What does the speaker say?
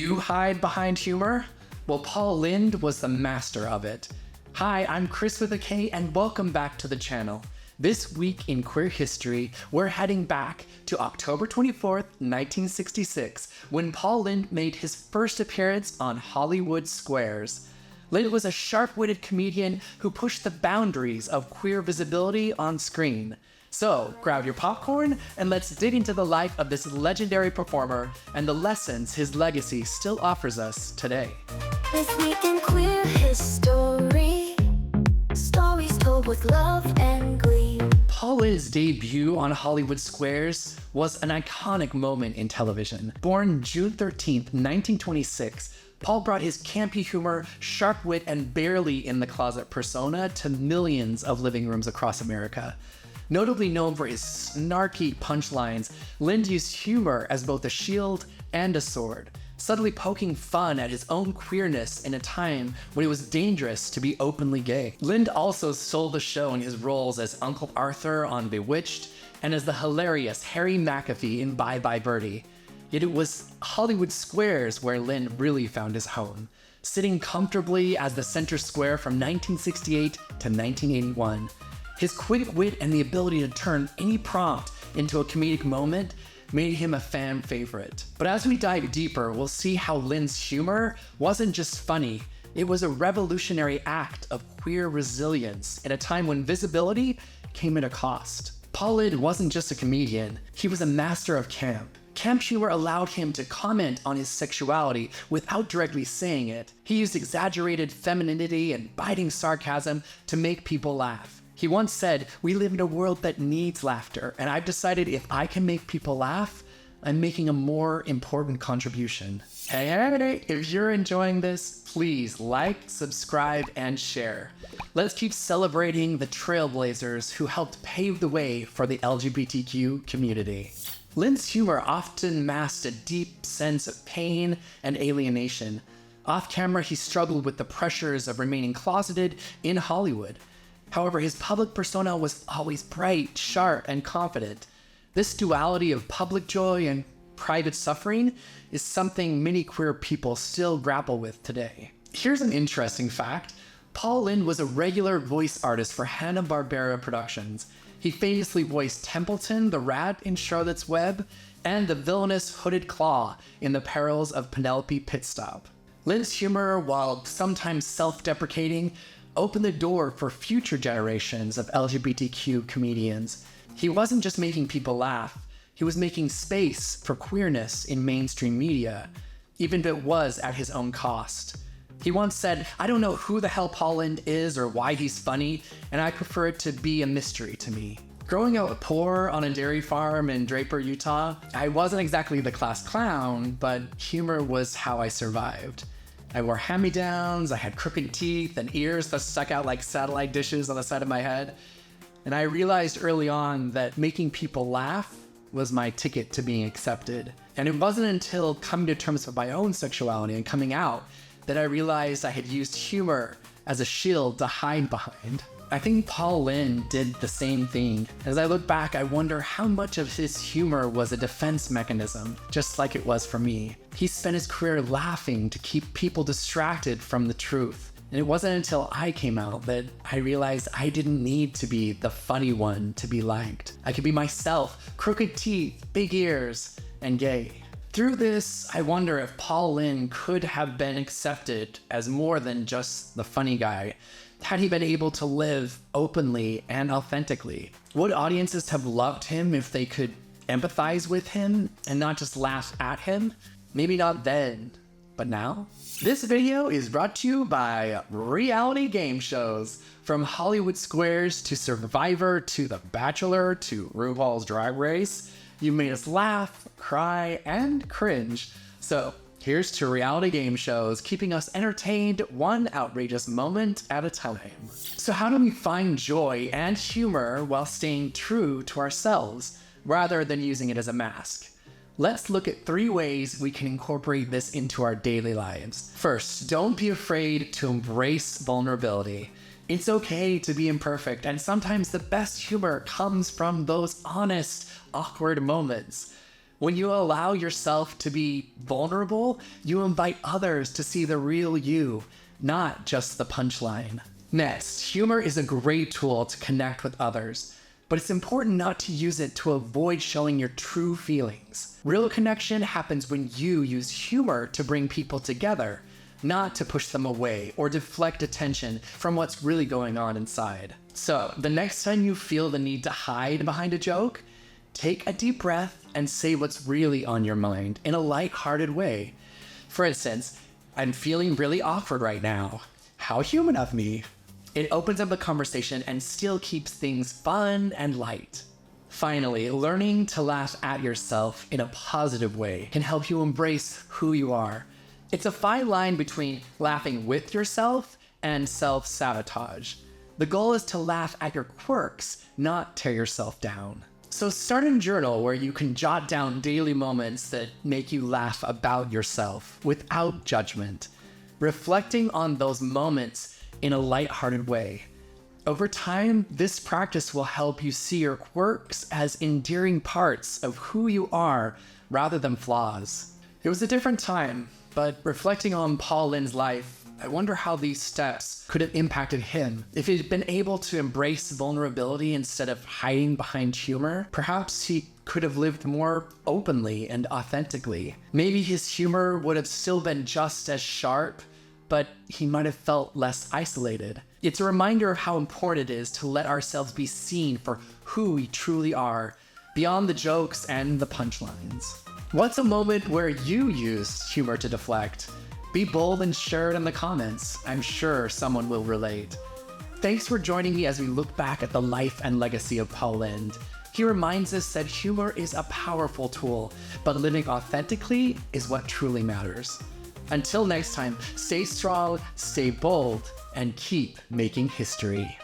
you hide behind humor? Well, Paul Lynde was the master of it. Hi, I'm Chris with a K, and welcome back to the channel. This week in queer history, we're heading back to October 24th, 1966, when Paul Lynde made his first appearance on Hollywood Squares. Lynde was a sharp-witted comedian who pushed the boundaries of queer visibility on screen. So, grab your popcorn and let's dig into the life of this legendary performer and the lessons his legacy still offers us today. This week in queer history, stories told with love and glee. Paul Lynde's debut on Hollywood Squares was an iconic moment in television. Born June 13th, 1926, Paul brought his campy humor, sharp wit, and barely in the closet persona to millions of living rooms across America. Notably known for his snarky punchlines, Lynde used humor as both a shield and a sword, subtly poking fun at his own queerness in a time when it was dangerous to be openly gay. Lynde also stole the show in his roles as Uncle Arthur on Bewitched and as the hilarious Harry McAfee in Bye Bye Birdie. Yet it was Hollywood Squares where Lynde really found his home, sitting comfortably as the center square from 1968 to 1981. His quick wit and the ability to turn any prompt into a comedic moment made him a fan favorite. But as we dive deeper, we'll see how Lynde's humor wasn't just funny, it was a revolutionary act of queer resilience in a time when visibility came at a cost. Paul Lynde wasn't just a comedian, he was a master of camp. Camp humor allowed him to comment on his sexuality without directly saying it. He used exaggerated femininity and biting sarcasm to make people laugh. He once said, "We live in a world that needs laughter, and I've decided if I can make people laugh, I'm making a more important contribution." Hey, if you're enjoying this, please like, subscribe, and share. Let's keep celebrating the trailblazers who helped pave the way for the LGBTQ community. Lynde's humor often masked a deep sense of pain and alienation. Off camera, he struggled with the pressures of remaining closeted in Hollywood. However, his public persona was always bright, sharp, and confident. This duality of public joy and private suffering is something many queer people still grapple with today. Here's an interesting fact. Paul Lynde was a regular voice artist for Hanna-Barbera Productions. He famously voiced Templeton the rat in Charlotte's Web and the villainous Hooded Claw in The Perils of Penelope Pitstop. Lynde's humor, while sometimes self-deprecating, opened the door for future generations of LGBTQ comedians. He wasn't just making people laugh, he was making space for queerness in mainstream media, even if it was at his own cost. He once said, "I don't know who the hell Paul Lynde is or why he's funny, and I prefer it to be a mystery to me." Growing up poor on a dairy farm in Draper, Utah, I wasn't exactly the class clown, but humor was how I survived. I wore hand-me-downs, I had crooked teeth and ears that stuck out like satellite dishes on the side of my head. And I realized early on that making people laugh was my ticket to being accepted. And it wasn't until coming to terms with my own sexuality and coming out that I realized I had used humor as a shield to hide behind. I think Paul Lynde did the same thing. As I look back, I wonder how much of his humor was a defense mechanism, just like it was for me. He spent his career laughing to keep people distracted from the truth. And it wasn't until I came out that I realized I didn't need to be the funny one to be liked. I could be myself, crooked teeth, big ears, and gay. Through this, I wonder if Paul Lynde could have been accepted as more than just the funny guy, had he been able to live openly and authentically. Would audiences have loved him if they could empathize with him and not just laugh at him? Maybe not then, but now? This video is brought to you by reality game shows. From Hollywood Squares to Survivor to The Bachelor to RuPaul's Drag Race, you made us laugh, cry, and cringe. So here's to reality game shows, keeping us entertained one outrageous moment at a time. So how do we find joy and humor while staying true to ourselves, rather than using it as a mask? Let's look at 3 ways we can incorporate this into our daily lives. First, don't be afraid to embrace vulnerability. It's okay to be imperfect, and sometimes the best humor comes from those honest, awkward moments. When you allow yourself to be vulnerable, you invite others to see the real you, not just the punchline. Next, humor is a great tool to connect with others, but it's important not to use it to avoid showing your true feelings. Real connection happens when you use humor to bring people together, not to push them away or deflect attention from what's really going on inside. So, the next time you feel the need to hide behind a joke, take a deep breath and say what's really on your mind in a light-hearted way. For instance, I'm feeling really awkward right now. How human of me. It opens up the conversation and still keeps things fun and light. Finally, learning to laugh at yourself in a positive way can help you embrace who you are. It's a fine line between laughing with yourself and self-sabotage. The goal is to laugh at your quirks, not tear yourself down. So start a journal where you can jot down daily moments that make you laugh about yourself without judgment, reflecting on those moments in a lighthearted way. Over time, this practice will help you see your quirks as endearing parts of who you are rather than flaws. It was a different time, but reflecting on Paul Lynde's life, I wonder how these steps could have impacted him. If he'd been able to embrace vulnerability instead of hiding behind humor, perhaps he could have lived more openly and authentically. Maybe his humor would have still been just as sharp, but he might have felt less isolated. It's a reminder of how important it is to let ourselves be seen for who we truly are, beyond the jokes and the punchlines. What's a moment where you used humor to deflect? Be bold and share it in the comments. I'm sure someone will relate. Thanks for joining me as we look back at the life and legacy of Paul Lynde. He reminds us that humor is a powerful tool, but living authentically is what truly matters. Until next time, stay strong, stay bold, and keep making history.